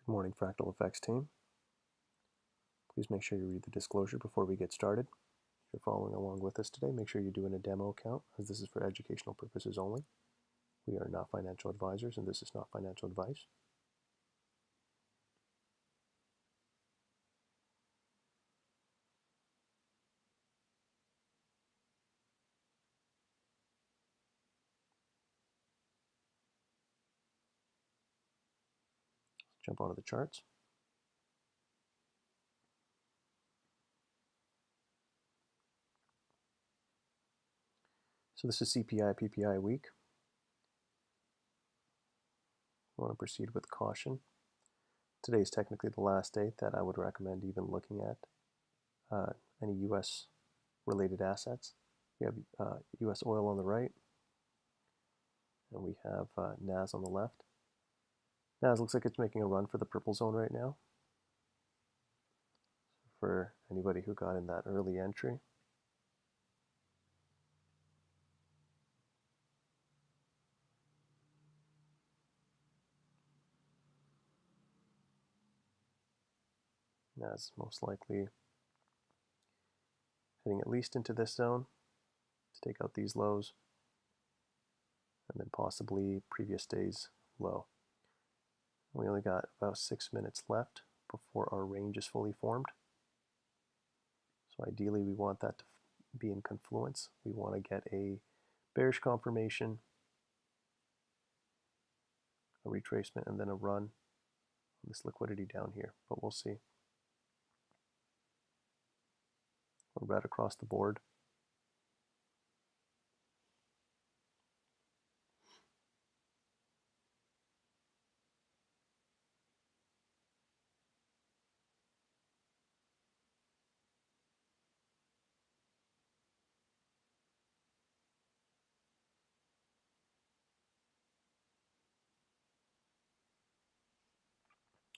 Good morning, Fractal Effects team. Please make sure you read the disclosure before we get started. If you're following along with us today, make sure you're doing a demo account, as this is for educational purposes only. We are not financial advisors, and this is not financial advice. Let's jump onto the charts. So this is CPI PPI week. I want to proceed with caution. Today is technically the last day that I would recommend even looking at any U.S. related assets. We have U.S. oil on the right, and we have NAS on the left. NAS looks like it's making a run for the purple zone right now. For anybody who got in that early entry, NAS most likely heading at least into this zone to take out these lows, and then possibly previous day's low. We only got about 6 minutes left before our range is fully formed. So ideally we want that to be in confluence. We want to get a bearish confirmation, a retracement, and then a run on this liquidity down here, but we'll see. We're right across the board.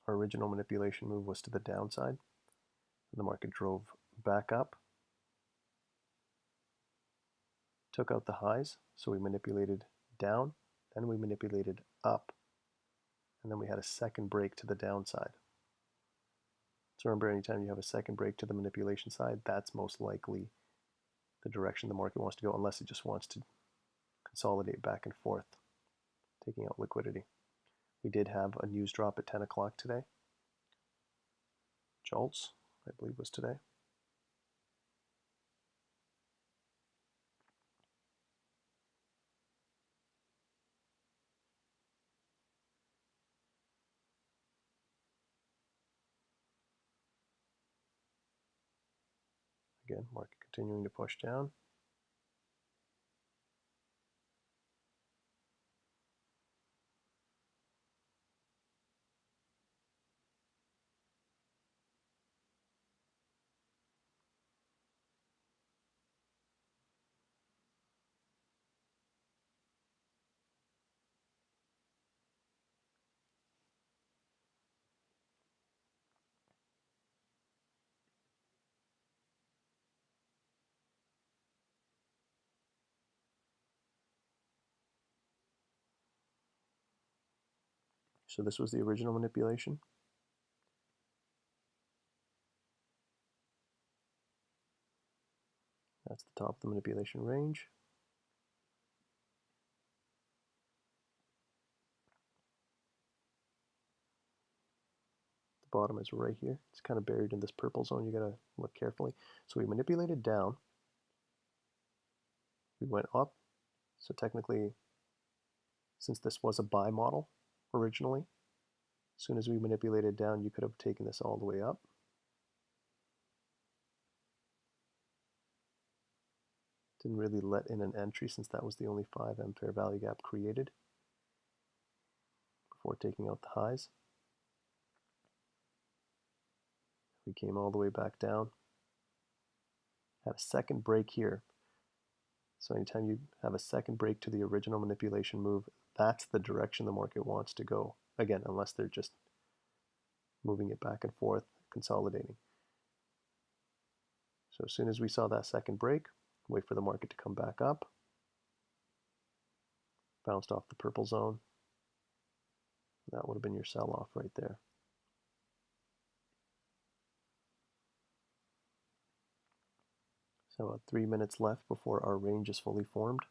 Our original manipulation move was to the downside. The market drove back up, took out the highs, so we manipulated down, then we manipulated up, and then we had a second break to the downside. So remember, anytime you have a second break to the manipulation side, that's most likely the direction the market wants to go, unless it just wants to consolidate back and forth, taking out liquidity. We did have a news drop at 10 o'clock today. Jolts, I believe, was today. Again, market continuing to push down. So this was the original manipulation. That's the top of the manipulation range. The bottom is right here. It's kind of buried in this purple zone. You gotta look carefully. So we manipulated down. We went up. So technically, since this was a buy model originally, as soon as we manipulated down, you could have taken this all the way up. Didn't really let in an entry since that was the only 5M fair value gap created before taking out the highs. We came all the way back down. Had a second break here. So anytime you have a second break to the original manipulation move, that's the direction the market wants to go. Again, unless they're just moving it back and forth, consolidating. So as soon as we saw that second break, wait for the market to come back up. Bounced off the purple zone. That would have been your sell-off right there. So about 3 minutes left before our range is fully formed.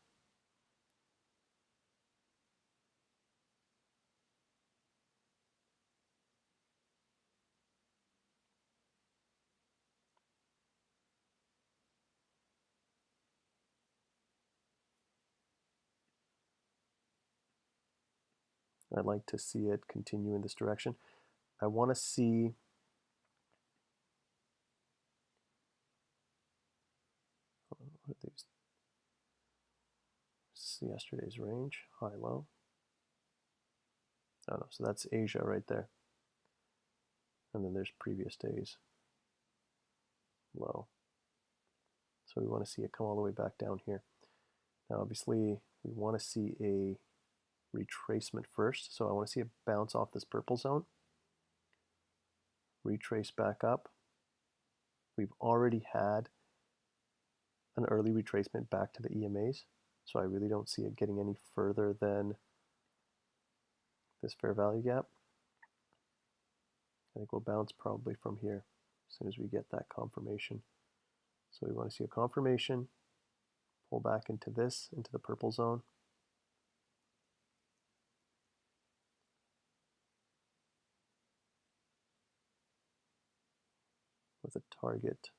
I'd like to see it continue in this direction. I want to see what are these? This is yesterday's range, high, low. Oh no, so that's Asia right there. And then there's previous days, low. So we want to see it come all the way back down here. Now obviously we want to see a retracement first. So I want to see it bounce off this purple zone, retrace back up. We've already had an early retracement back to the EMAs. So I really don't see it getting any further than this fair value gap. I think we'll bounce probably from here as soon as we get that confirmation. So we want to see a confirmation, pull back into this, into the purple zone. With a target to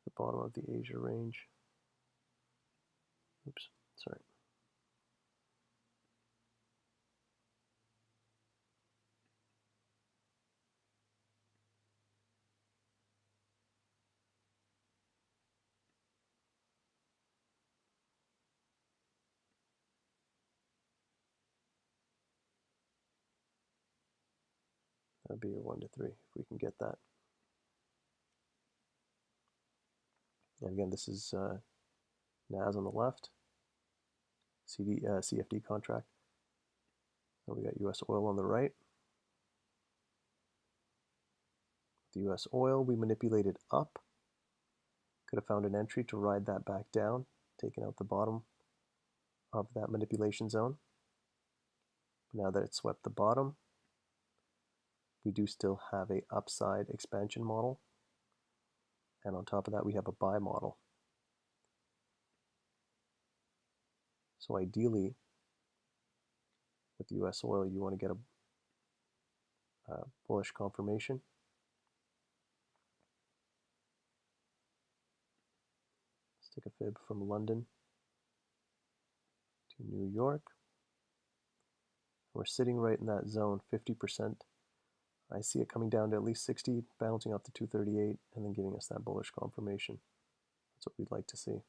the bottom of the Asia range. Oops, sorry. That'd be a 1 to 3 if we can get that. And again, this is NAS on the left, CFD contract. And we got US oil on the right. The US oil we manipulated up. Could have found an entry to ride that back down, taking out the bottom of that manipulation zone. Now that it's swept the bottom, we do still have a upside expansion model. And on top of that, we have a buy model. So ideally, with US oil, you want to get a bullish confirmation. Let's take a fib from London to New York. We're sitting right in that zone, 50%. I see it coming down to at least 60, bouncing off the 238, and then giving us that bullish confirmation. That's what we'd like to see.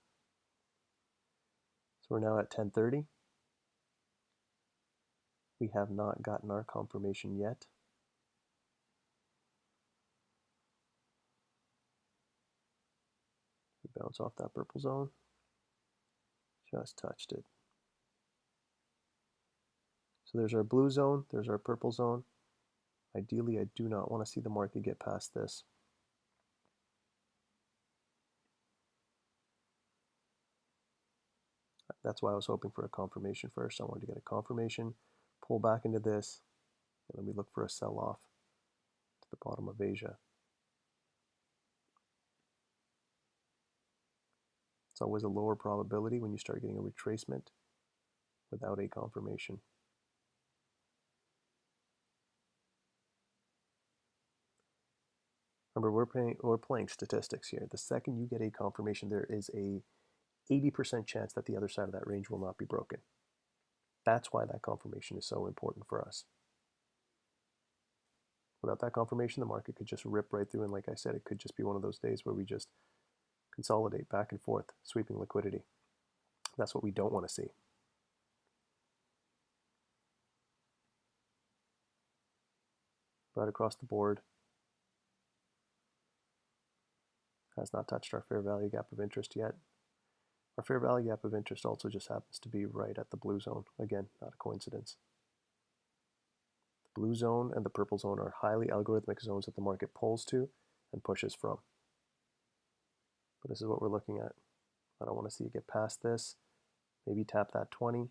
So we're now at 10:30. We have not gotten our confirmation yet. We bounce off that purple zone. Just touched it. So there's our blue zone, there's our purple zone. Ideally, I do not want to see the market get past this. That's why I was hoping for a confirmation first. I wanted to get a confirmation, pull back into this, and then we look for a sell-off to the bottom of Asia. It's always a lower probability when you start getting a retracement without a confirmation. Remember, we're playing statistics here. The second you get a confirmation, there is a 80% chance that the other side of that range will not be broken. That's why that confirmation is so important for us. Without that confirmation, the market could just rip right through, and like I said, it could just be one of those days where we just consolidate back and forth, sweeping liquidity. That's what we don't want to see. But across the board, has not touched our fair value gap of interest yet. Our fair value gap of interest also just happens to be right at the blue zone. Again, not a coincidence. The blue zone and the purple zone are highly algorithmic zones that the market pulls to and pushes from. But this is what we're looking at. I don't want to see it get past this. Maybe tap that 20,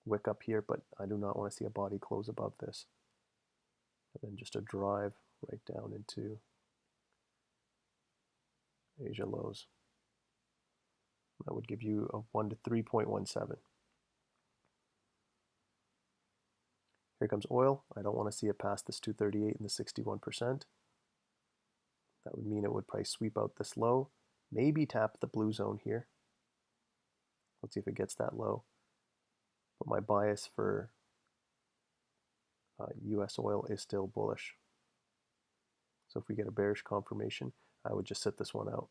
wick up here, but I do not want to see a body close above this. And then just a drive right down into Asia lows. That would give you a 1 to 3.17. Here comes oil. I don't want to see it past this 238 and the 61%. That would mean it would probably sweep out this low, maybe tap the blue zone here. Let's see if it gets that low. But my bias for US oil is still bullish. So if we get a bearish confirmation, I would just sit this one out.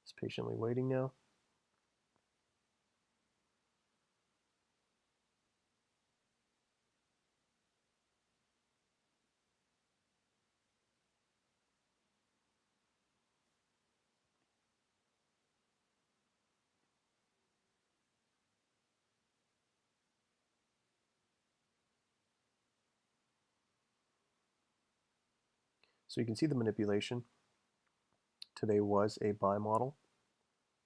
Just patiently waiting now. So you can see the manipulation. Today was a buy model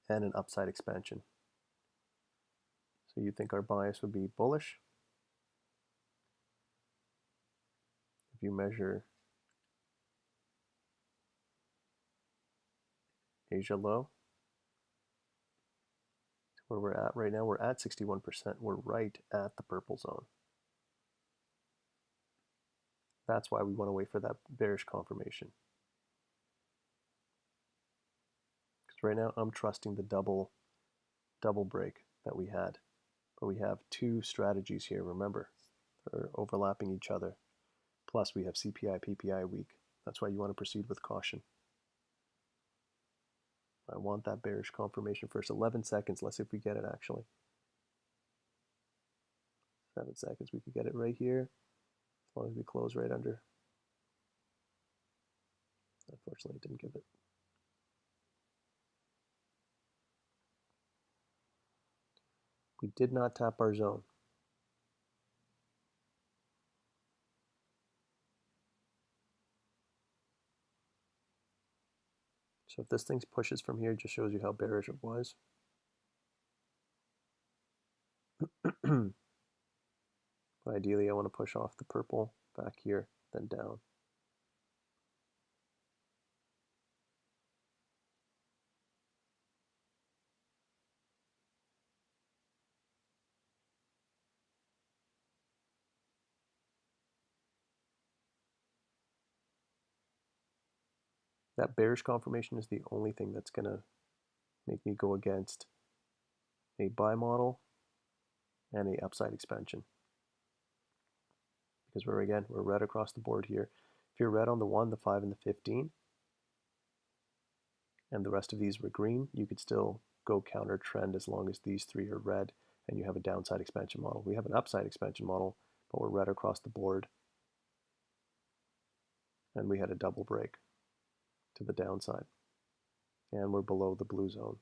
and an upside expansion. So you think our bias would be bullish. If you measure Asia low, where we're at right now, we're at 61%. We're right at the purple zone. That's why we want to wait for that bearish confirmation. Because right now I'm trusting the double break that we had. But we have two strategies here, remember. They're overlapping each other. Plus we have CPI, PPI weak. That's why you want to proceed with caution. I want that bearish confirmation first. 11 seconds. Let's see if we get it actually. 7 seconds. We could get it right here. As long as we close right under. Unfortunately, it didn't give it. We did not tap our zone. So if this thing pushes from here, it just shows you how bearish it was. But ideally, I want to push off the purple back here, then down. That bearish confirmation is the only thing that's going to make me go against a buy model and a upside expansion. Because we're red across the board here. If you're red on the 1, the 5, and the 15, and the rest of these were green, you could still go counter trend as long as these three are red and you have a downside expansion model. We have an upside expansion model, but we're red across the board. And we had a double break to the downside. And we're below the blue zone.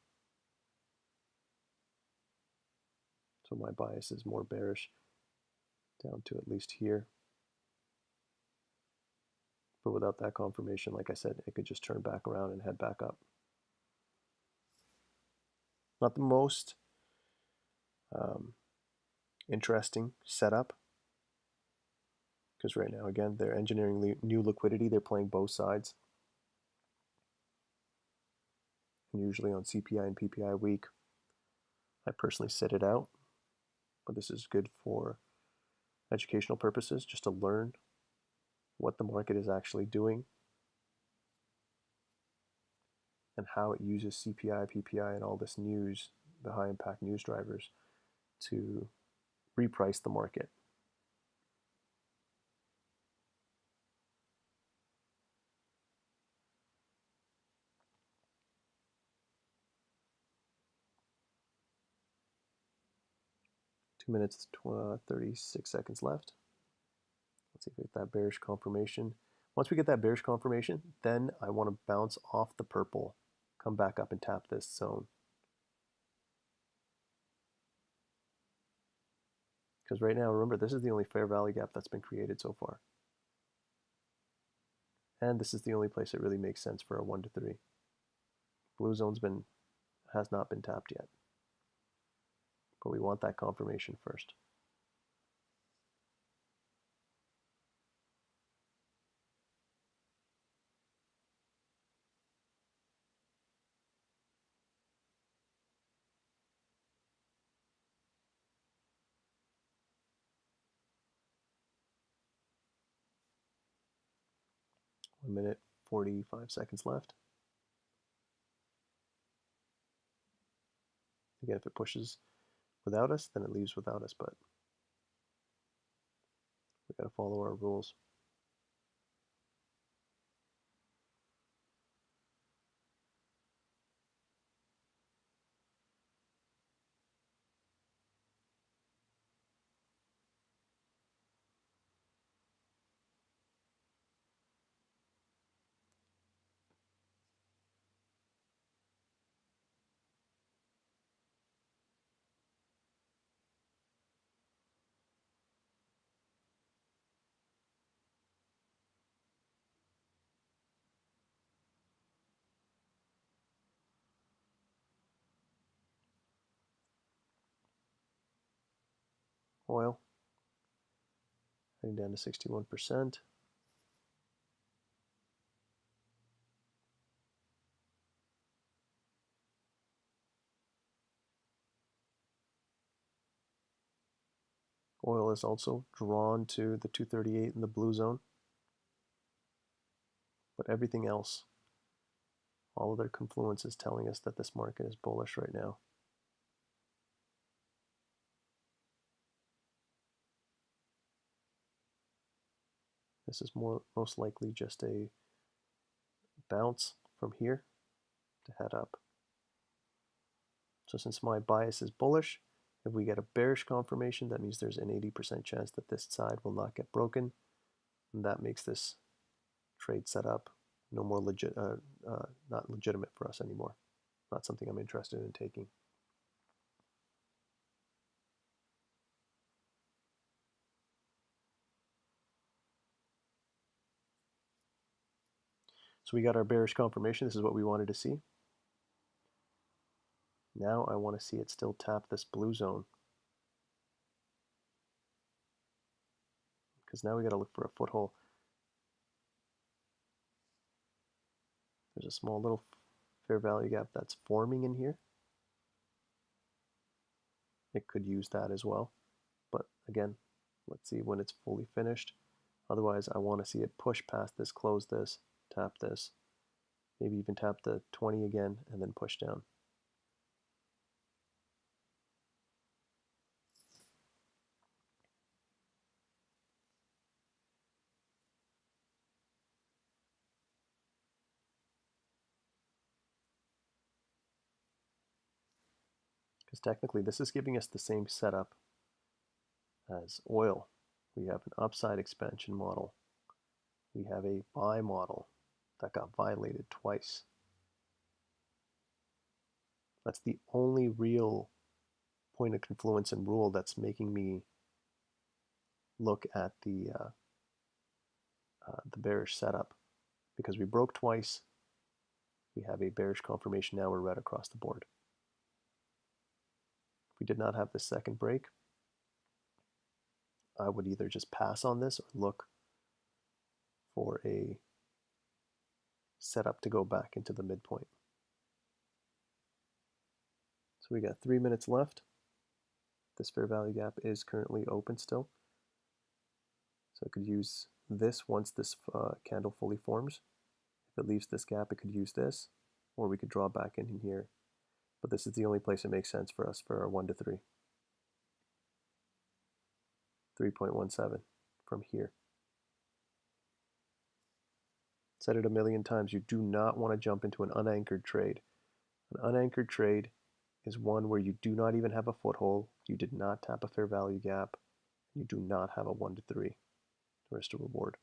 So my bias is more bearish down to at least here. But without that confirmation, like I said, it could just turn back around and head back up. Not the most interesting setup, because right now, again, they're engineering new liquidity. They're playing both sides. And usually on CPI and PPI week, I personally sit it out. But this is good for educational purposes, just to learn what the market is actually doing and how it uses CPI, PPI, and all this news, the high impact news drivers, to reprice the market. Minutes, 36 seconds left. Let's see if we get that bearish confirmation. Once we get that bearish confirmation, then I want to bounce off the purple, come back up and tap this zone. Because right now, remember, this is the only fair value gap that's been created so far. And this is the only place it really makes sense for a 1 to 3. Blue zone's has not been tapped yet. But we want that confirmation first. One minute, 45 seconds left. Again, if it pushes without us, then it leaves without us, but we got to follow our rules. Oil, heading down to 61%. Oil is also drawn to the 238 in the blue zone. But everything else, all of their confluence is telling us that this market is bullish right now. This is most likely just a bounce from here to head up. So since my bias is bullish, if we get a bearish confirmation, that means there's an 80% chance that this side will not get broken. And that makes this trade setup no more not legitimate for us anymore. Not something I'm interested in taking. So we got our bearish confirmation. This is what we wanted to see. Now I want to see it still tap this blue zone. Because now we got to look for a foothold. There's a small little fair value gap that's forming in here. It could use that as well. But again, let's see when it's fully finished. Otherwise, I want to see it push past this, close this, tap this, maybe even tap the 20 again, and then push down. Because technically, this is giving us the same setup as oil. We have an upside expansion model. We have a buy model that got violated twice. That's the only real point of confluence and rule that's making me look at the bearish setup, because we broke twice. We have a bearish confirmation now. We're red across the board. If we did not have the second break, I would either just pass on this or look for a setup to go back into the midpoint. So we got 3 minutes left. This fair value gap is currently open still. So I could use this once this candle fully forms. If it leaves this gap, it could use this, or we could draw back in here. But this is the only place it makes sense for us for our 1 to 3. 3.17 from here. Said it a million times, you do not want to jump into an unanchored trade. An unanchored trade is one where you do not even have a foothold, you did not tap a fair value gap, you do not have a 1 to 3 risk to reward.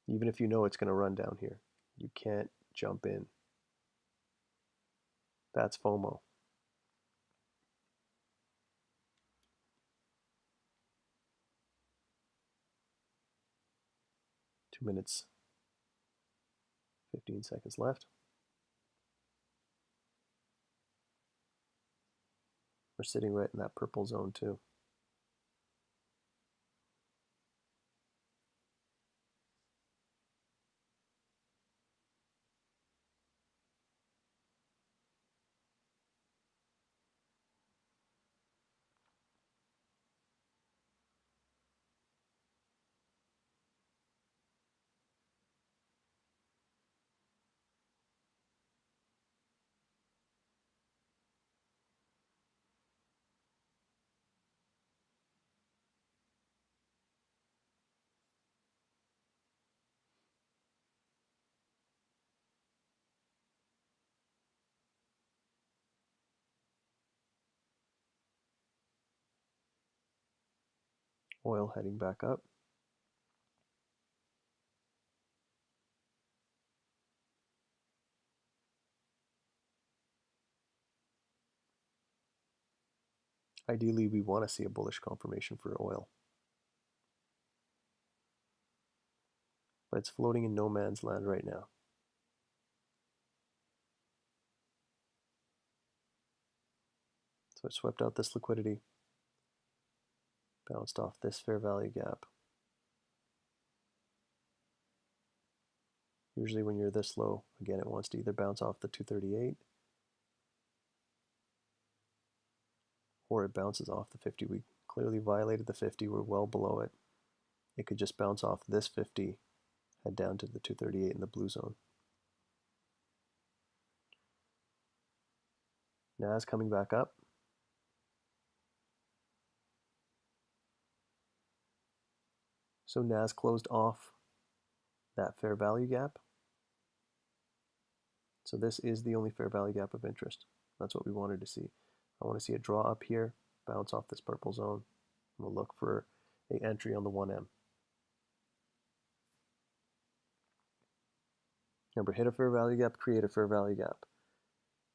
Even if you know it's going to run down here, you can't jump in. That's FOMO. 2 minutes, 15 seconds left. We're sitting right in that purple zone too. Oil heading back up. Ideally, we want to see a bullish confirmation for oil. But it's floating in no man's land right now. So it swept out this liquidity, bounced off this fair value gap. Usually when you're this low, again, it wants to either bounce off the 238 or it bounces off the 50. We clearly violated the 50. We're well below it. It could just bounce off this 50, head down to the 238 in the blue zone. NAS coming back up. So NAS closed off that fair value gap. So this is the only fair value gap of interest. That's what we wanted to see. I want to see a draw up here, bounce off this purple zone. We'll look for an entry on the 1M. Remember, hit a fair value gap, create a fair value gap.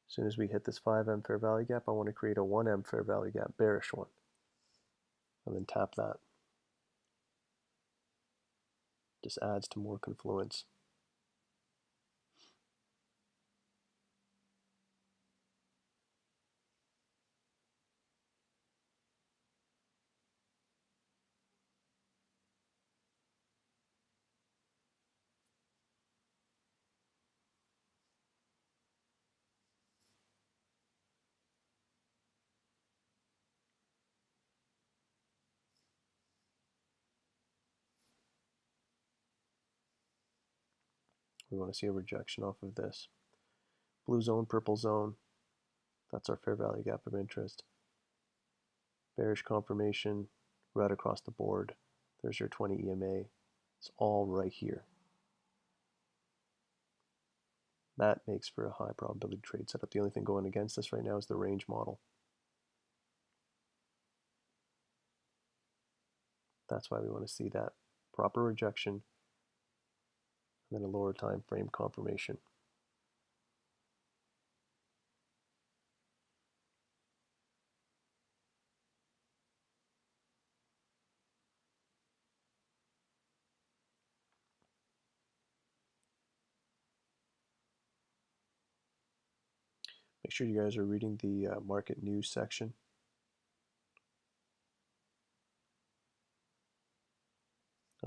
As soon as we hit this 5M fair value gap, I want to create a 1M fair value gap, bearish one. And then tap that. Just adds to more confluence. We want to see a rejection off of this. Blue zone, purple zone. That's our fair value gap of interest. Bearish confirmation right across the board. There's your 20 EMA. It's all right here. That makes for a high probability trade setup. The only thing going against us right now is the range model. That's why we want to see that proper rejection and then a lower time frame confirmation. Make sure you guys are reading the market news section.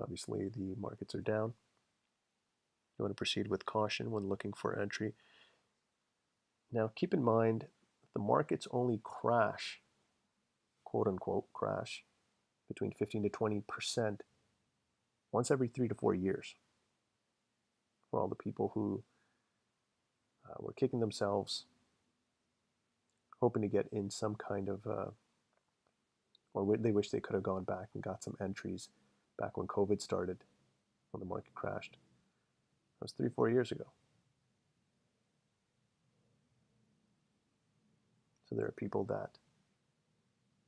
Obviously, the markets are down. You want to proceed with caution when looking for entry. Now, keep in mind, the markets only crash, quote unquote, crash between 15 to 20% once every 3 to 4 years. For all the people who were kicking themselves, hoping to get in some kind of, or they wish they could have gone back and got some entries back when COVID started, when the market crashed. That was 3-4 years ago. So there are people that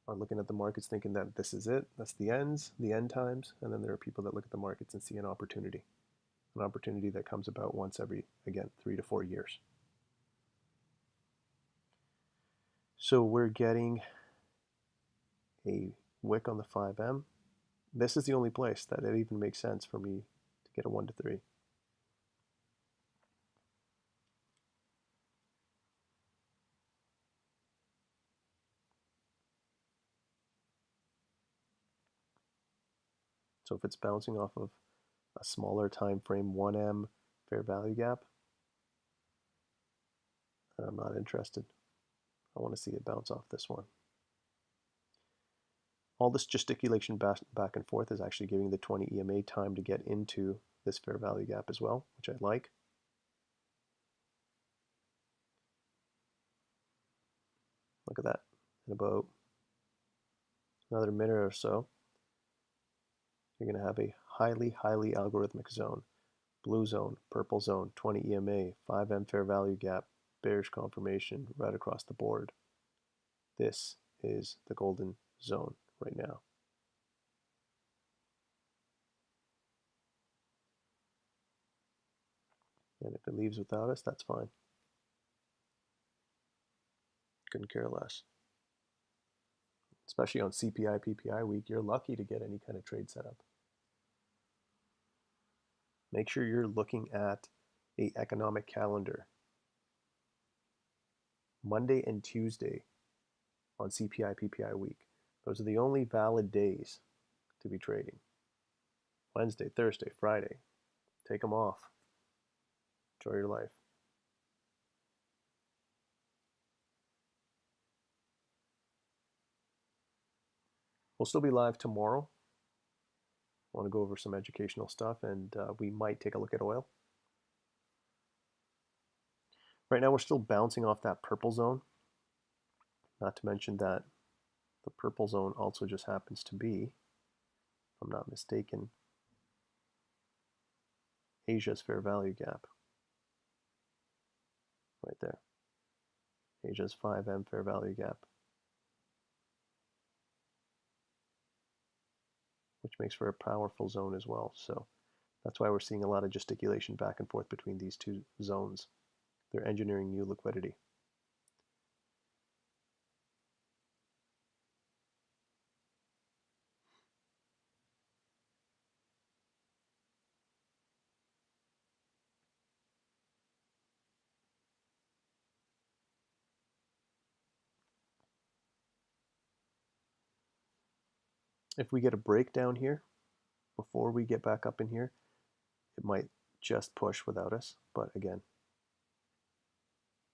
are looking at the markets thinking that this is it, that's the end times, and then there are people that look at the markets and see an opportunity that comes about once every, again, 3 to 4 years. So we're getting a wick on the 5M. This is the only place that it even makes sense for me to get a 1 to 3. So if it's bouncing off of a smaller time frame 1M fair value gap, then I'm not interested. I want to see it bounce off this one. All this gesticulation back and forth is actually giving the 20 EMA time to get into this fair value gap as well, which I like. Look at that. In about another minute or so, you're going to have a highly algorithmic zone. Blue zone, purple zone, 20 EMA, 5M fair value gap, bearish confirmation right across the board. This is the golden zone right now. And if it leaves without us, that's fine. Couldn't care less. Especially on CPI, PPI week, you're lucky to get any kind of trade setup. Make sure you're looking at the economic calendar. Monday and Tuesday on CPI, PPI week. Those are the only valid days to be trading. Wednesday, Thursday, Friday. Take them off. Enjoy your life. We'll still be live tomorrow. I want to go over some educational stuff, and we might take a look at oil. Right now we're still bouncing off that purple zone. Not to mention that the purple zone also just happens to be, if I'm not mistaken, Asia's fair value gap. Right there. Asia's 5M fair value gap. Which makes for a powerful zone as well. So that's why we're seeing a lot of gesticulation back and forth between these two zones. They're engineering new liquidity. If we get a breakdown here, before we get back up in here, it might just push without us, but again,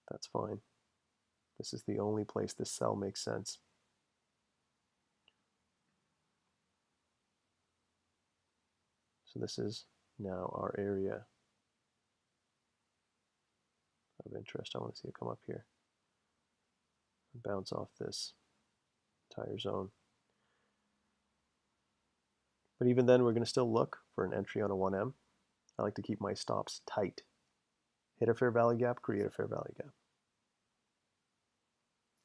that's fine. This is the only place this sell makes sense. So this is now our area of interest. I want to see it come up here and bounce off this entire zone. But even then, we're going to still look for an entry on a 1M. I like to keep my stops tight. Hit a fair value gap, create a fair value gap.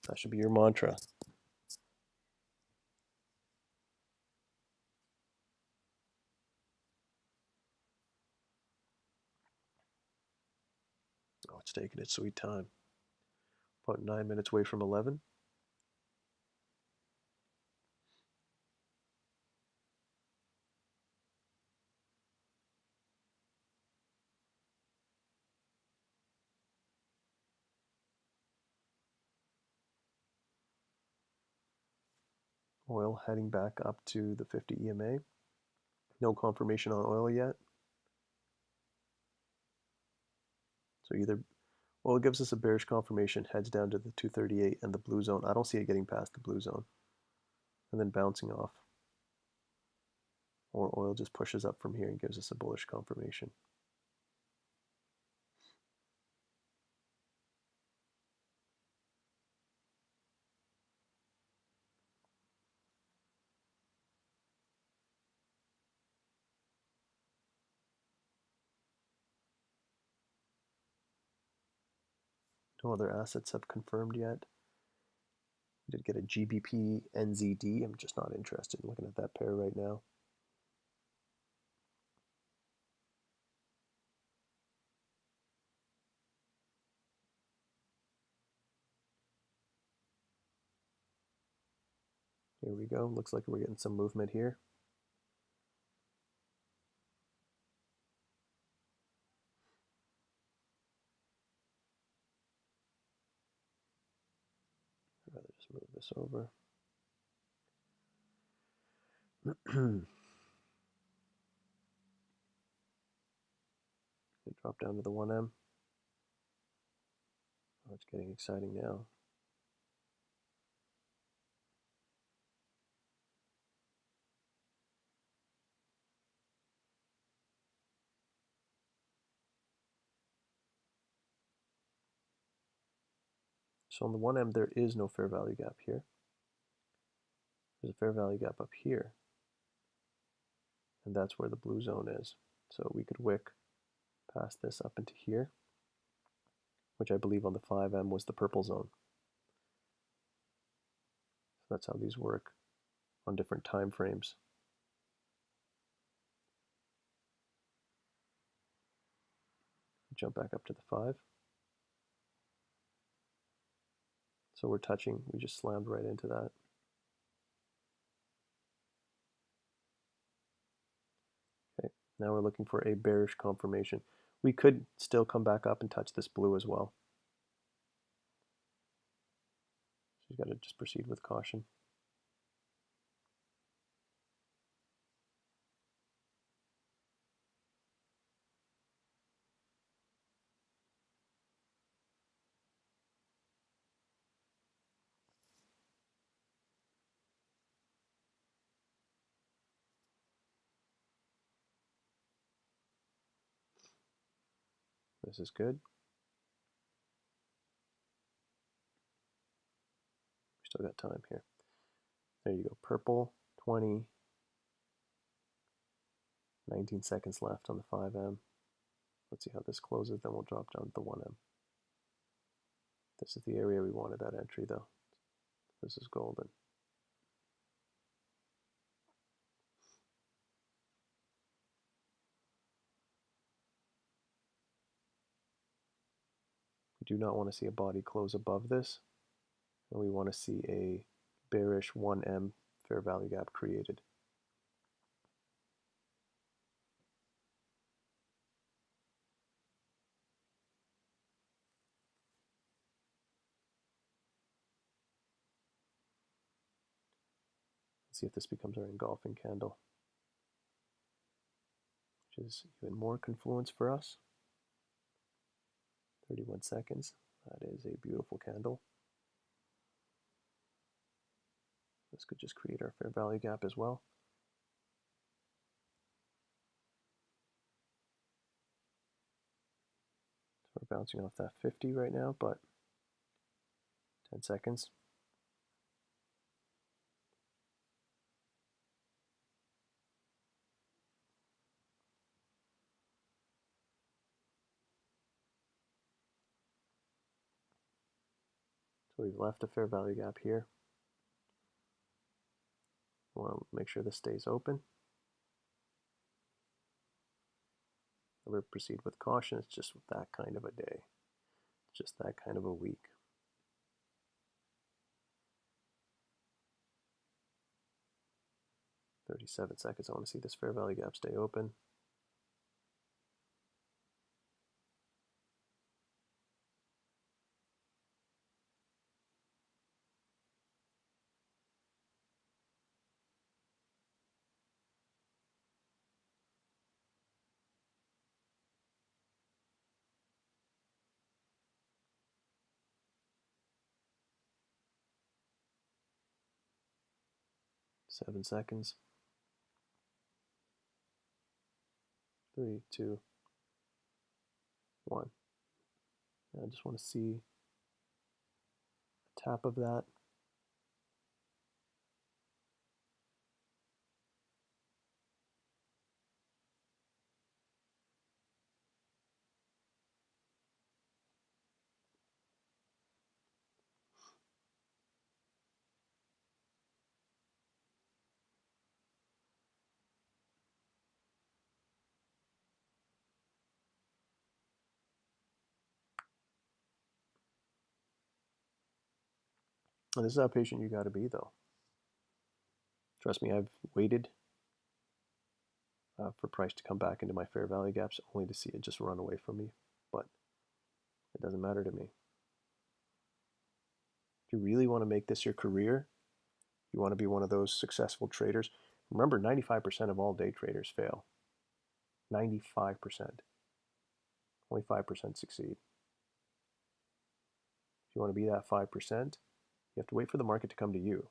That should be your mantra. Oh, it's taking its sweet time. About 9 minutes away from 11. Oil heading back up to the 50 EMA. No confirmation on oil yet. So either oil gives us a bearish confirmation, heads down to the 238 and the blue zone. I don't see it getting past the blue zone. And then bouncing off. Or oil just pushes up from here and gives us a bullish confirmation. No other assets have confirmed yet. We did get a GBP NZD. I'm just not interested in looking at that pair right now. Here we go. Looks like we're getting some movement here. rather just move this over. Drop down to the 1M. Oh, it's getting exciting now. So on the 1M, there is no fair value gap here. There's a fair value gap up here. And that's where the blue zone is. So we could wick past this up into here, which I believe on the 5M was the purple zone. So that's how these work on different time frames. Jump back up to the 5. So we're touching, we just slammed right into that. Okay, now we're looking for a bearish confirmation. We could still come back up and touch this blue as well. So you've got to just proceed with caution. This is good. We still got time here. There you go, purple, 20, 19 seconds left on the 5M. Let's see how this closes, then we'll drop down to the 1M. This is the area we wanted that entry though. This is golden. We do not want to see a body close above this, and we want to see a bearish 1M fair value gap created. Let's see if this becomes our engulfing candle, which is even more confluence for us. 31 seconds. That is a beautiful candle. This could just create our fair value gap as well. So we're bouncing off that 50 right now, but 10 seconds. So we've left a fair value gap here. We want to make sure this stays open. Never proceed with caution. It's just that kind of a day. It's just that kind of a week. "37 seconds. I want to see this fair value gap stay open. "7 seconds. 3, 2, 1. And I just want to see a tap of that. And this is how patient you got to be, though. Trust me, I've waited for price to come back into my fair value gaps only to see it just run away from me. But it doesn't matter to me. If you really want to make this your career, you want to be one of those successful traders. Remember, 95% of all day traders fail. 95%. Only 5% succeed. If you want to be that 5%, you have to wait for the market to come to you.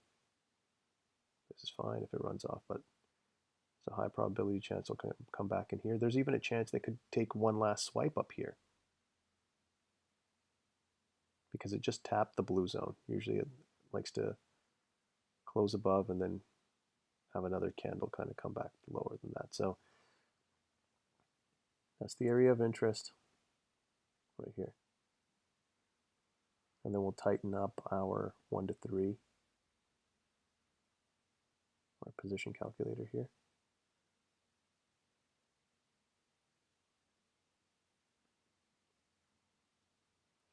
This is fine if it runs off, but it's a high probability chance it'll come back in here. There's even a chance they could take one last swipe up here because it just tapped the blue zone. Usually it likes to close above and then have another candle kind of come back lower than that. So that's the area of interest right here. And then we'll tighten up our 1 to 3, our position calculator here.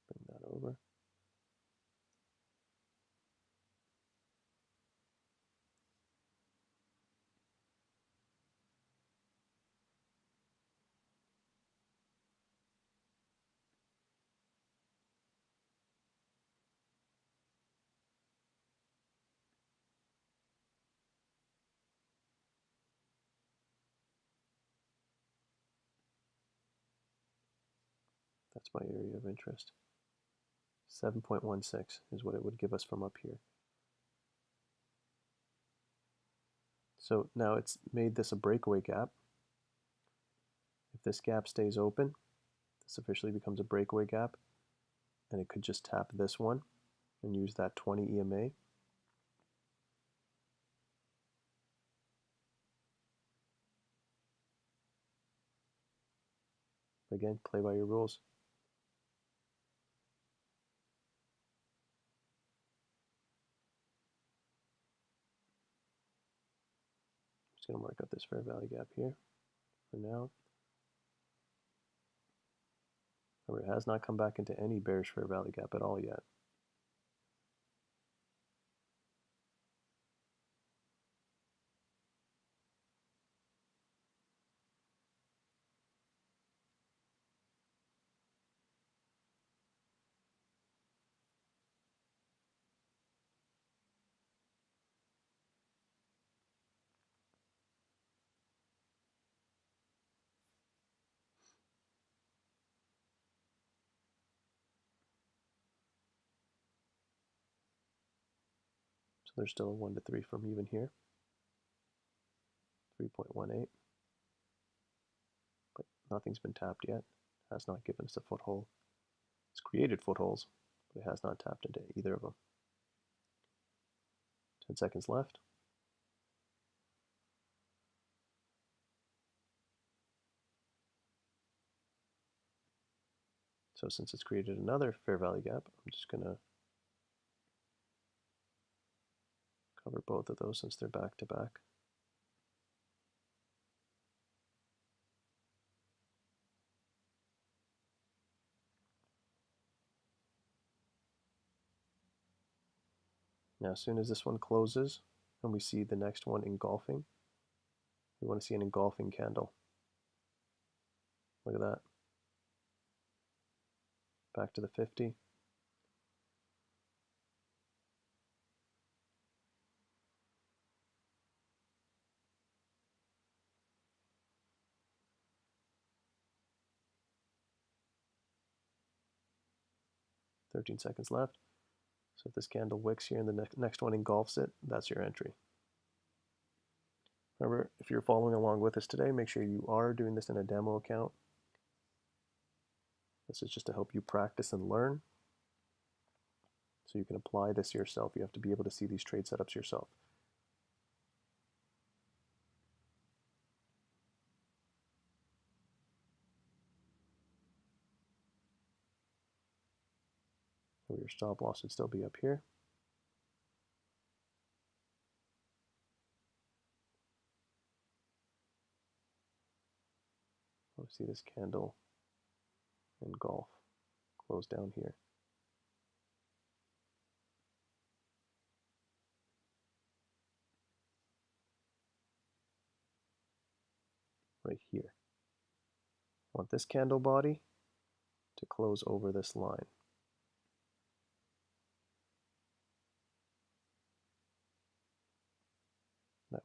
Bring that over. That's my area of interest. 7.16 is what it would give us from up here. So now it's made this a breakaway gap. If this gap stays open, this officially becomes a breakaway gap, and it could just tap this one and use that 20 EMA. Again, play by your rules. I'm just going to mark out this fair value gap here for now. Remember, it has not come back into any bearish fair value gap at all yet. So there's still a 1 to 3 from even here. 3.18. But nothing's been tapped yet. It has not given us a foothold. It's created footholds, but it has not tapped into either of them. 10 seconds left. So since it's created another fair value gap, I'm just going to cover both of those since they're back to back. Now as soon as this one closes and we see the next one engulfing, we want to see an engulfing candle. Look at that. Back to the 50. "13 seconds left. So if this candle wicks here and the next one engulfs it, that's your entry. Remember, if you're following along with us today, make sure you are doing this in a demo account. This is just to help you practice and learn so you can apply this yourself. You have to be able to see these trade setups yourself. So your stop loss would still be up here. We'll see this candle engulf, close down here. Right here. I want this candle body to close over this line.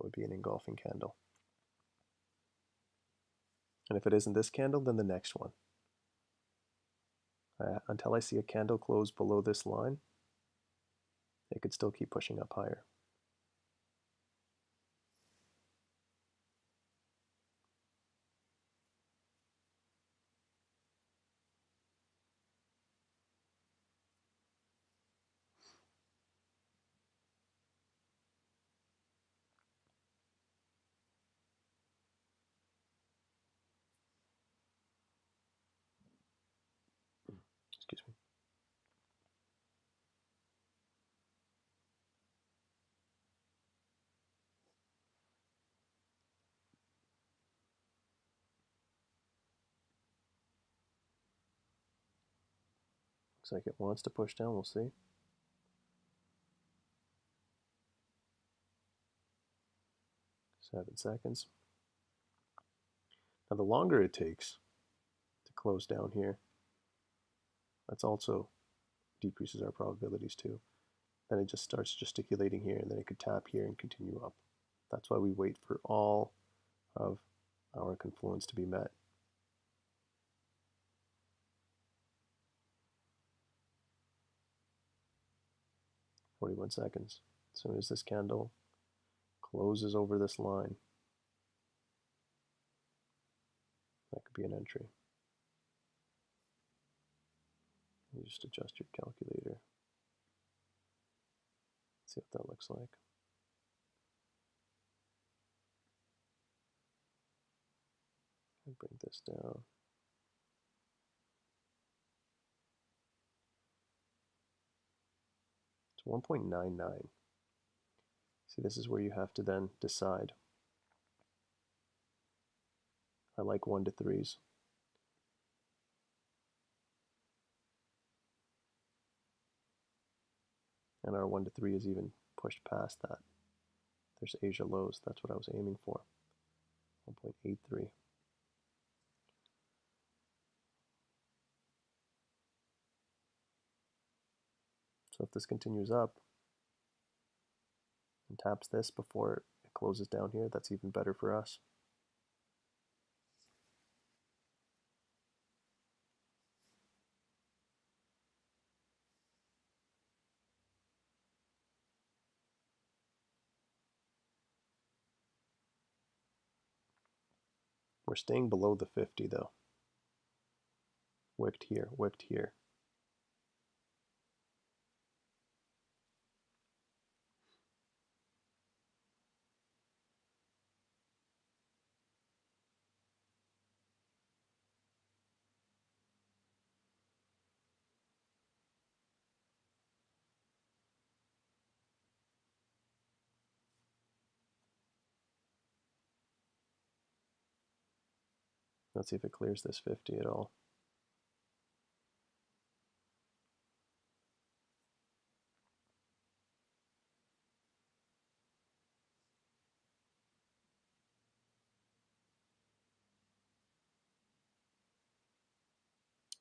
would be an engulfing candle. And if it isn't this candle, then the next one. Until I see a candle close below this line, it could still keep pushing up higher. Excuse me. Looks like it wants to push down, we'll see. Seven seconds. Now the longer it takes to close down here, that's also decreases our probabilities too. Then it just starts gesticulating here, and then it could tap here and continue up. That's why we wait for all of our confluence to be met. 41 seconds. As soon as this candle closes over this line, that could be an entry. You just adjust your calculator. See what that looks like. And bring this down. It's 1.99. See, this is where you have to then decide. I like 1 to 3s. And our 1 to 3 is even pushed past that. There's Asia lows. That's what I was aiming for. 1.83. So if this continues up and taps this before it closes down here, that's even better for us. We're staying below the 50 though. Wicked here, wicked here. Let's see if it clears this 50 at all.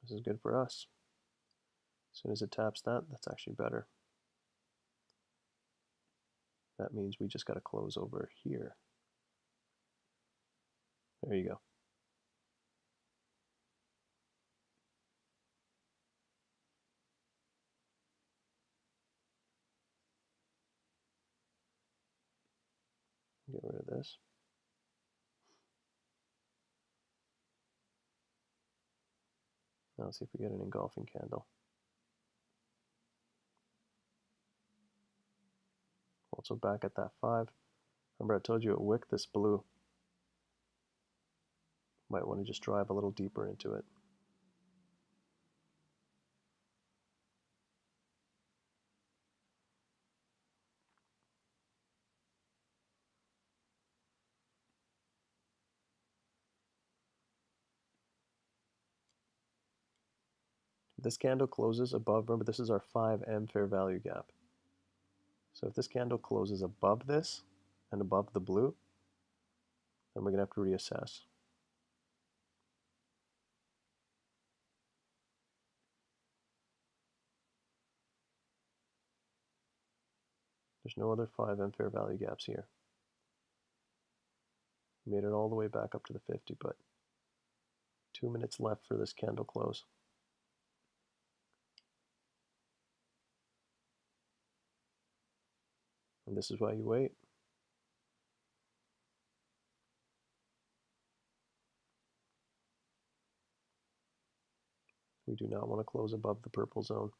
This is good for us. As soon as it taps that, that's actually better. That means we just got to close over here. There you go. Get rid of this. Now let's see if we get an engulfing candle. Also back at that 5. Remember I told you it wicked this blue. Might want to just drive a little deeper into it. If this candle closes above, remember this is our 5M fair value gap. So if this candle closes above this and above the blue, then we're going to have to reassess. There's no other 5M fair value gaps here. We made it all the way back up to the 50, but 2 minutes left for this candle close. And this is why you wait. We do not want to close above the purple zone.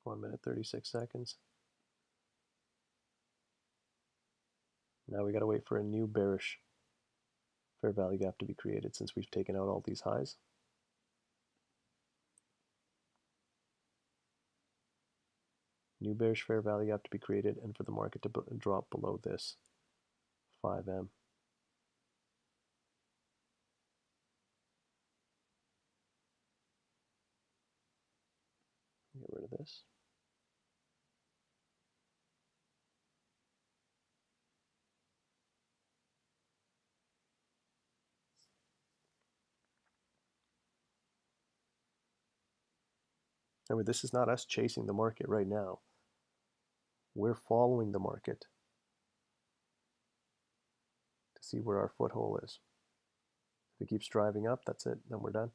One minute, 36 seconds. Now we got to wait for a new bearish fair value gap to be created since we've taken out all these highs. New bearish fair value gap to be created, and for the market to drop below this 5M. Get rid of this. Remember, this is not us chasing the market right now. We're following the market to see where our foothold is. If it keeps driving up, that's it, then we're done.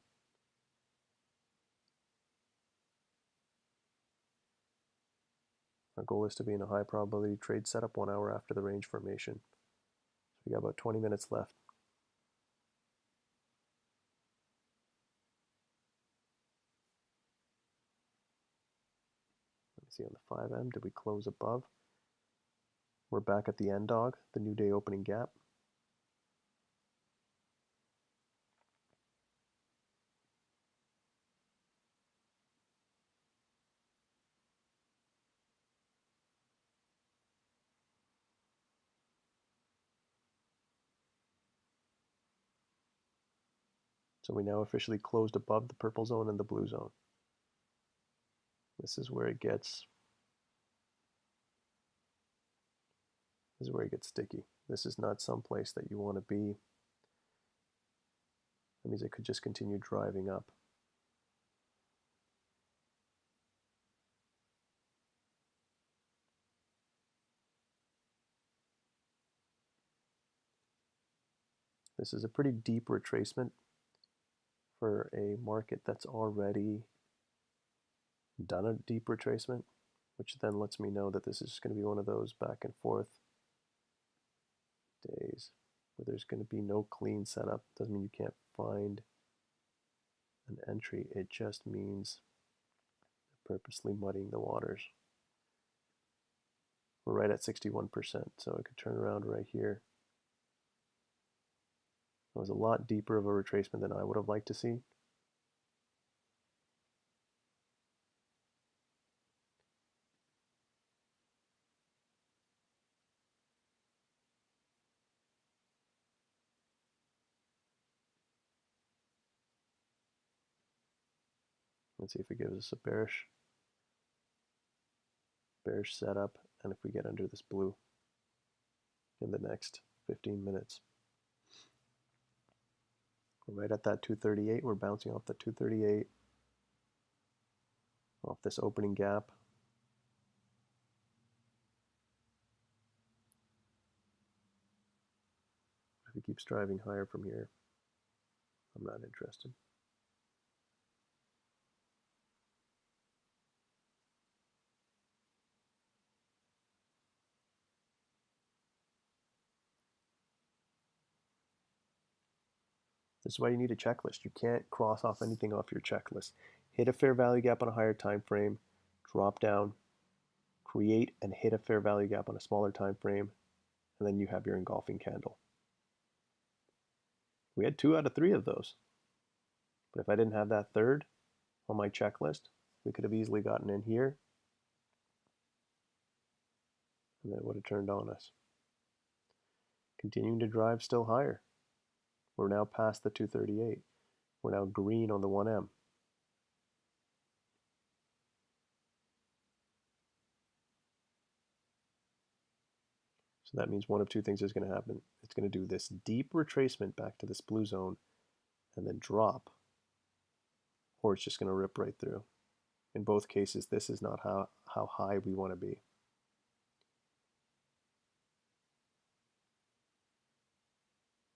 Our goal is to be in a high probability trade setup 1 hour after the range formation. So we got about 20 minutes left. Let me see on the 5M, did we close above? We're back at the end dog, the new day opening gap. So we now officially closed above the purple zone and the blue zone. This is where it gets sticky. This is not some place that you want to be. That means it could just continue driving up. This is a pretty deep retracement for a market that's already done a deep retracement, which then lets me know that this is going to be one of those back and forth days where there's going to be no clean setup. Doesn't mean you can't find an entry. It just means purposely muddying the waters. We're right at 61%, so it could turn around right here. It was a lot deeper of a retracement than I would have liked to see. Let's see if it gives us a bearish setup, and if we get under this blue in the next 15 minutes. We're right at that 238. We're bouncing off the 238, off this opening gap. If it keeps driving higher from here, I'm not interested. This is why you need a checklist. You can't cross off anything off your checklist. Hit a fair value gap on a higher time frame, drop down, create and hit a fair value gap on a smaller time frame, and then you have your engulfing candle. We had 2 out of 3 of those. But if I didn't have that third on my checklist, we could have easily gotten in here, and then it would have turned on us. Continuing to drive still higher. We're now past the 238. We're now green on the 1M. So that means one of 2 things is going to happen. It's going to do this deep retracement back to this blue zone and then drop, or it's just going to rip right through. In both cases, this is not how how high we want to be.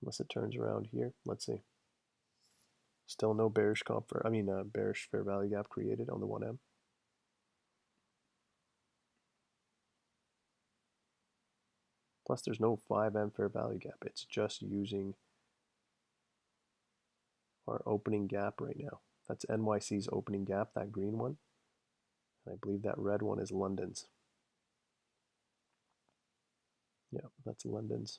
Unless it turns around here. Let's see. Still no bearish bearish fair value gap created on the 1M. Plus there's no 5M fair value gap. It's just using our opening gap right now. That's NYC's opening gap, that green one. And I believe that red one is London's. Yeah, that's London's.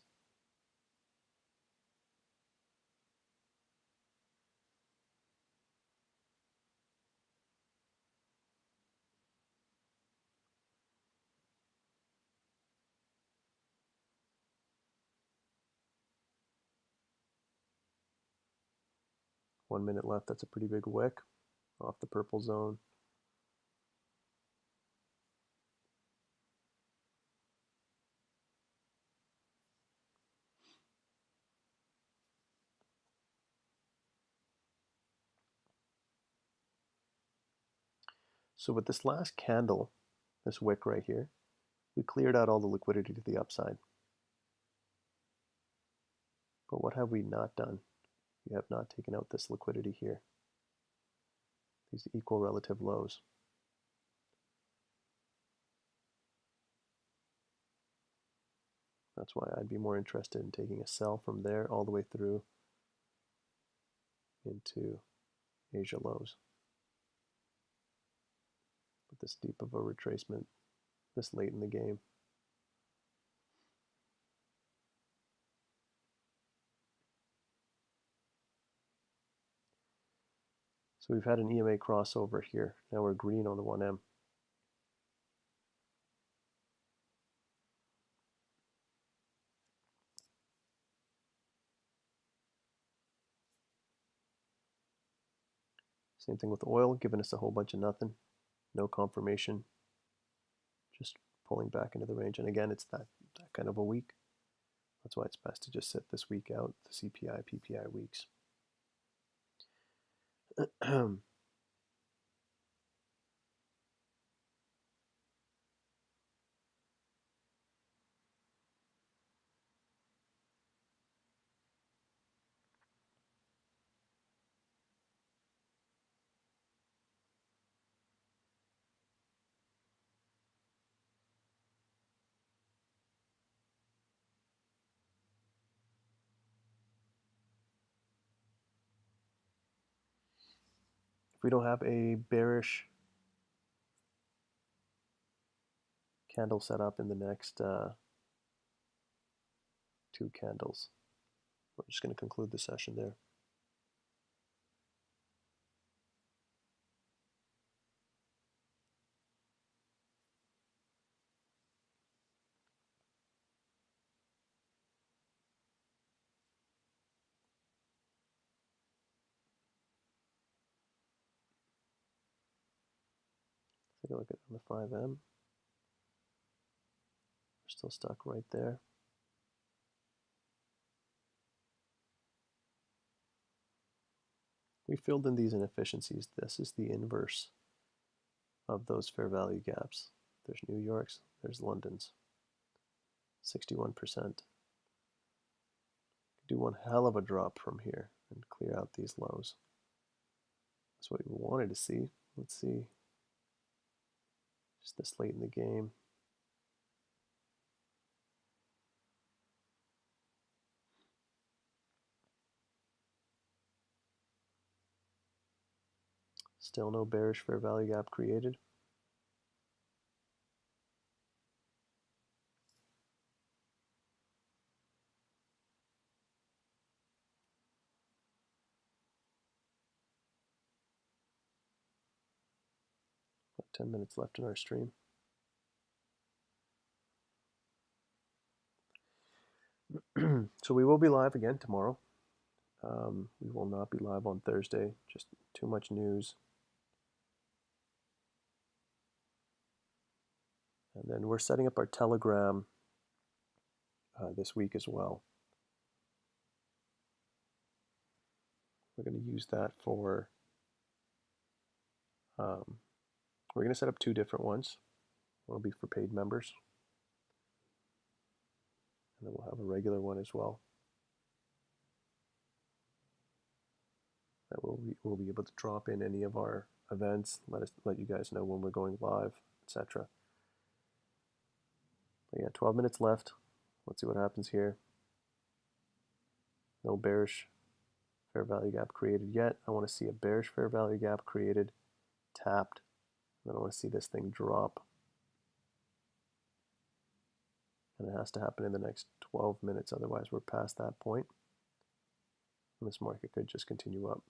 One minute left. That's a pretty big wick off the purple zone. So with this last candle, this wick right here, we cleared out all the liquidity to the upside. But what have we not done? We have not taken out this liquidity here. These equal relative lows. That's why I'd be more interested in taking a sell from there all the way through into Asia lows. But this deep of a retracement this late in the game. So we've had an EMA crossover here. Now we're green on the 1M. Same thing with oil, giving us a whole bunch of nothing. No confirmation. Just pulling back into the range. And again, it's that kind of a week. That's why it's best to just sit this week out, the CPI, PPI weeks. If we don't have a bearish candle set up in the next 2 candles, we're just going to conclude the session there. Take a look at on the 5M. We're still stuck right there. We filled in these inefficiencies. This is the inverse of those fair value gaps. There's New York's, there's London's. 61%. Do one hell of a drop from here and clear out these lows. That's what we wanted to see. Let's see. Just this late in the game. Still no bearish fair value gap created. About 10 minutes left in our stream. So we will be live again tomorrow. We will not be live on Thursday. Just too much news. And then we're setting up our Telegram this week as well. We're going to use that for, we're going to set up 2 different ones. Will be for paid members. And then we'll have a regular one as well. That we'll be able to drop in any of our events, let you guys know when we're going live, etc. But yeah, 12 minutes left. Let's see what happens here. No bearish fair value gap created yet. I want to see a bearish fair value gap created, tapped. Then I want to see this thing drop. And it has to happen in the next 12 minutes, otherwise we're past that point. And this market could just continue up.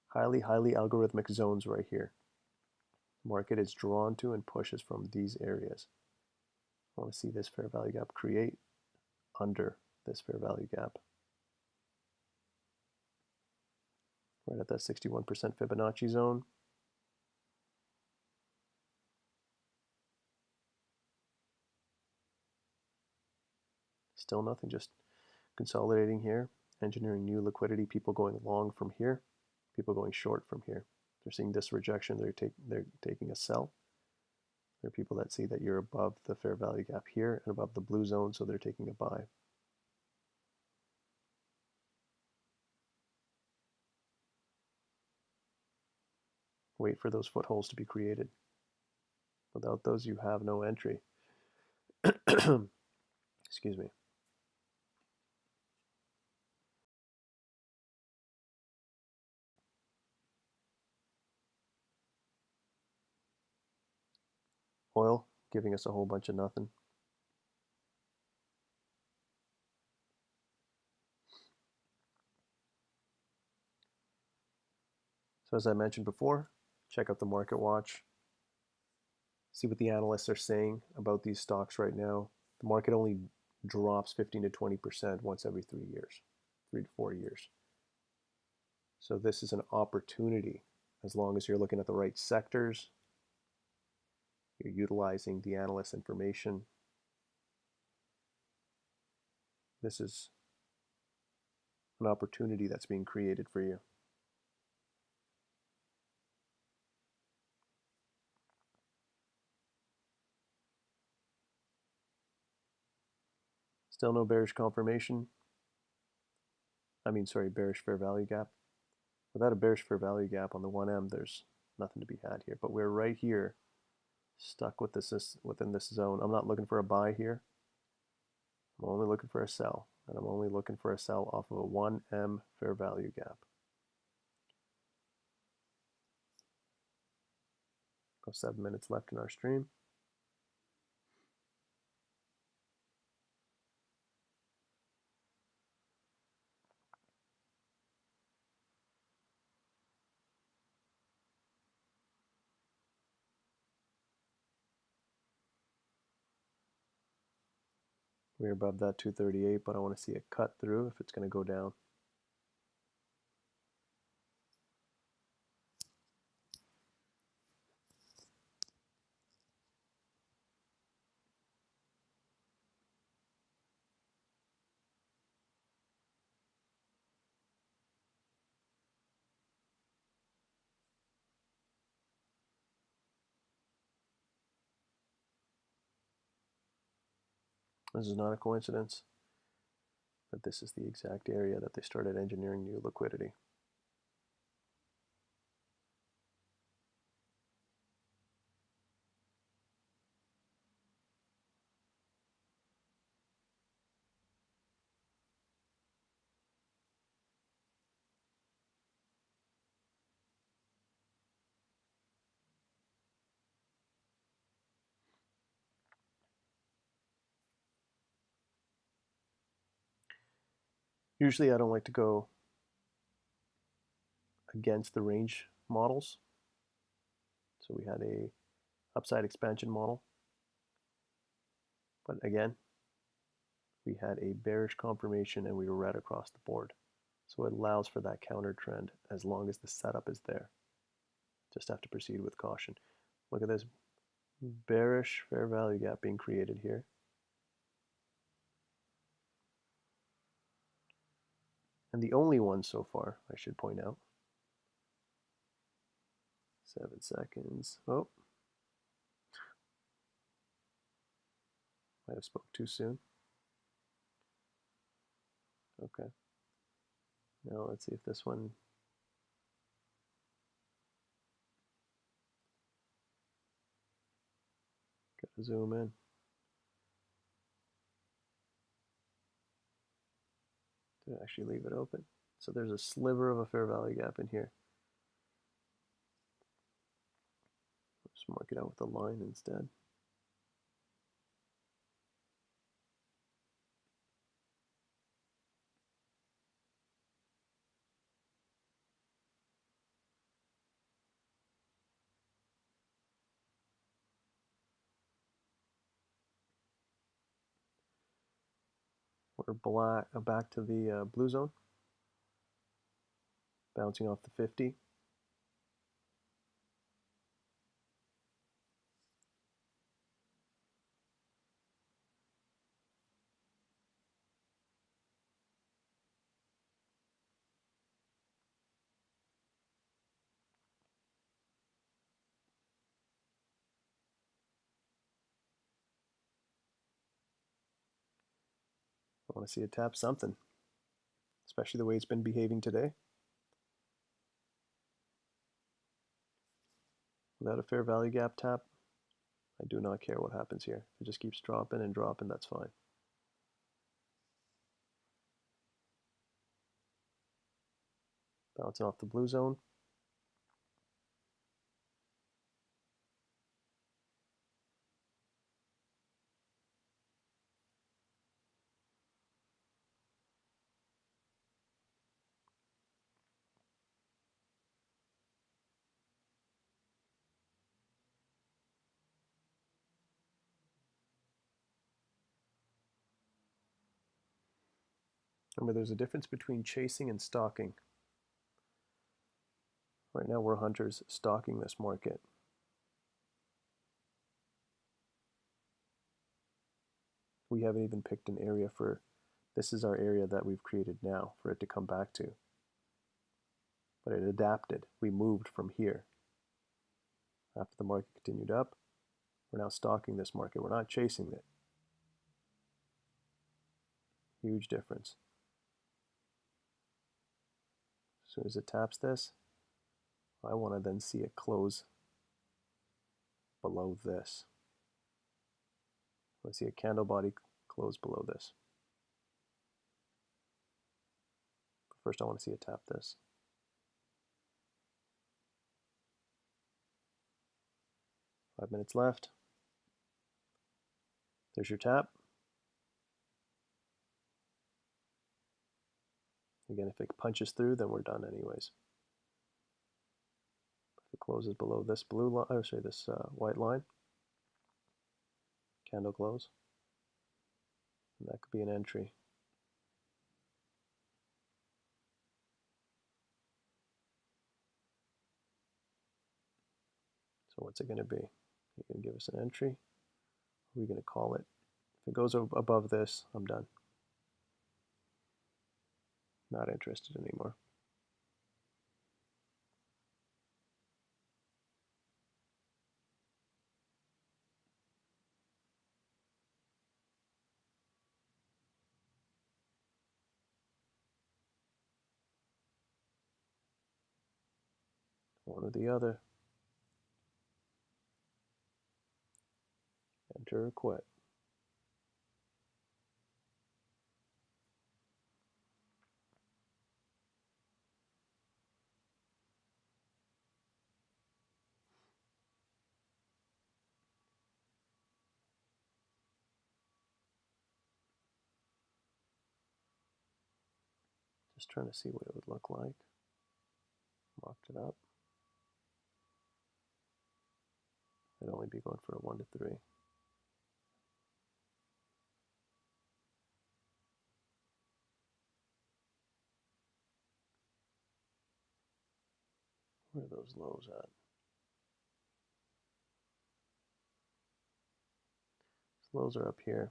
Highly algorithmic zones right here. Market is drawn to and pushes from these areas. I want to see this fair value gap create under this fair value gap. Right at that 61% Fibonacci zone. Still nothing, just consolidating here, engineering new liquidity, people going long from here, people going short from here. They're seeing this rejection, they're taking a sell. There are people that see that you're above the fair value gap here and above the blue zone, so they're taking a buy. Wait for those footholds to be created. Without those, you have no entry. Excuse me. Oil giving us a whole bunch of nothing. So as I mentioned before, check out the market watch. See what the analysts are saying about these stocks right now. The market only drops 15 to 20% once every 3 years, 3 to 4 years. So this is an opportunity as long as you're looking at the right sectors, you're utilizing the analyst information. This is an opportunity that's being created for you. Still no bearish confirmation. Bearish fair value gap. Without a bearish fair value gap on the 1M, there's nothing to be had here. But we're right here, stuck with this within this zone. I'm not looking for a buy here. I'm only looking for a sell. And I'm only looking for a sell off of a 1M fair value gap. About 7 minutes left in our stream. We're above that 238, but I want to see it cut through if it's going to go down. This is not a coincidence that this is the exact area that they started engineering new liquidity. Usually I don't like to go against the range models. So we had a upside expansion model. But again, we had a bearish confirmation and we were right across the board. So it allows for that counter trend as long as the setup is there. Just have to proceed with caution. Look at this bearish fair value gap being created here. And the only one so far, I should point out. 7 seconds. Oh, Might have spoke too soon. Okay. Now let's see if this one. Gotta zoom in. Did I actually leave it open? So there's a sliver of a fair value gap in here. Just mark it out with a line instead. We're back to the blue zone, bouncing off the 50. I want to see it tap something, especially the way it's been behaving today. Without a fair value gap tap, I do not care what happens here. If it just keeps dropping and dropping, that's fine. Bouncing off the blue zone. Remember, there's a difference between chasing and stalking. Right now, we're hunters stalking this market. We haven't even picked an area for, this is our area that we've created now for it to come back to. But it adapted. We moved from here. After the market continued up, we're now stalking this market. We're not chasing it. Huge difference. As soon as it taps this, I want to then see it close below this. I want to see a candle body close below this. But first, I want to see it tap this. Five minutes left. There's your tap. Again, if it punches through, then we're done anyways. If it closes below this blue line, or sorry, this white line, candle close, and that could be an entry. So what's it going to be? You're going to give us an entry. Are we going to call it? If it goes above this, I'm done. Not interested anymore. One or the other. Enter or quit. Just trying to see what it would look like. Marked it up. I'd only be going for a 1 to 3. Where are those lows at? Those lows are up here.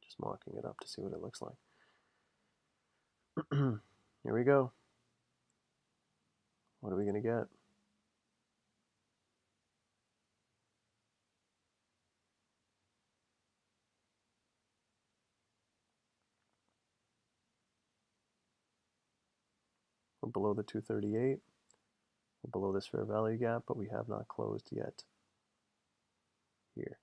Just mocking it up to see what it looks like. Here we go. What are we going to get? We're below the 238. We're below this fair value gap, but we have not closed yet here.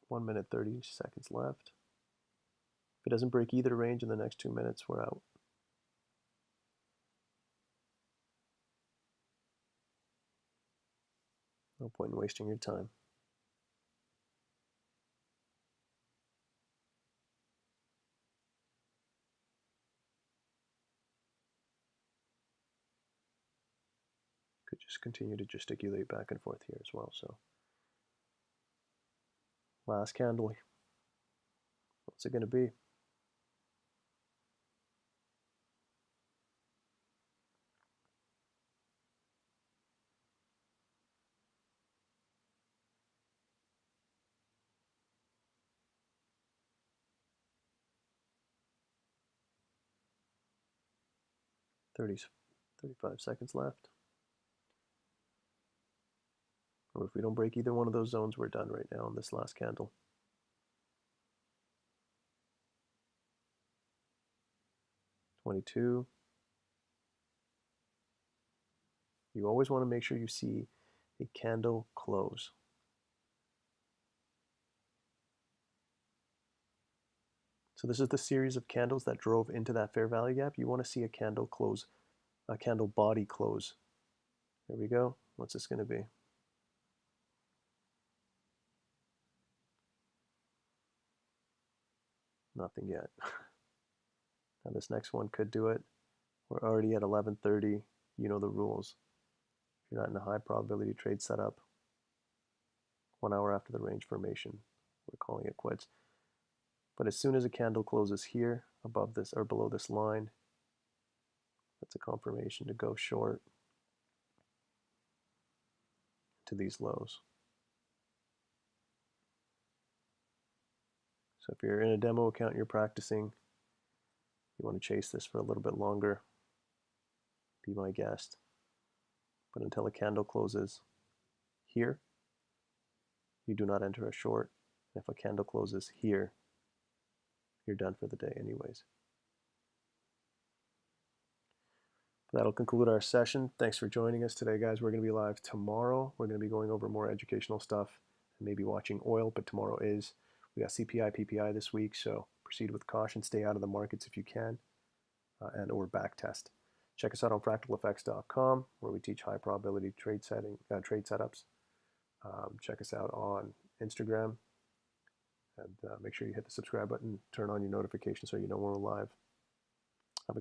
One minute, 30 seconds left. If it doesn't break either range in the next 2 minutes, we're out. No point in wasting your time. Could just continue to gesticulate back and forth here as well. So last candle, what's it going to be? Thirty, 35 seconds left. Or if we don't break either one of those zones, we're done right now on this last candle. 22. You always want to make sure you see a candle close. So this is the series of candles that drove into that fair value gap. You want to see a candle close, a candle body close. There we go. What's this going to be? Nothing yet. Now this next one could do it. We're already at 11:30. You know the rules. If you're not in a high probability trade setup, 1 hour after the range formation, we're calling it quits. But as soon as a candle closes here, above this or below this line, that's a confirmation to go short to these lows. So if you're in a demo account, you're practicing, you want to chase this for a little bit longer, be my guest. But until a candle closes here, you do not enter a short. And if a candle closes here, you're done for the day anyways. That'll conclude our session. Thanks for joining us today, guys. We're going to be live tomorrow. We're going to be going over more educational stuff and maybe watching oil, but tomorrow is. We got CPI, PPI this week, so proceed with caution. Stay out of the markets if you can, and or back test. Check us out on fractaleffects.com, where we teach high probability trade setups. Check us out on Instagram, and make sure you hit the subscribe button, turn on your notifications so you know when we're live.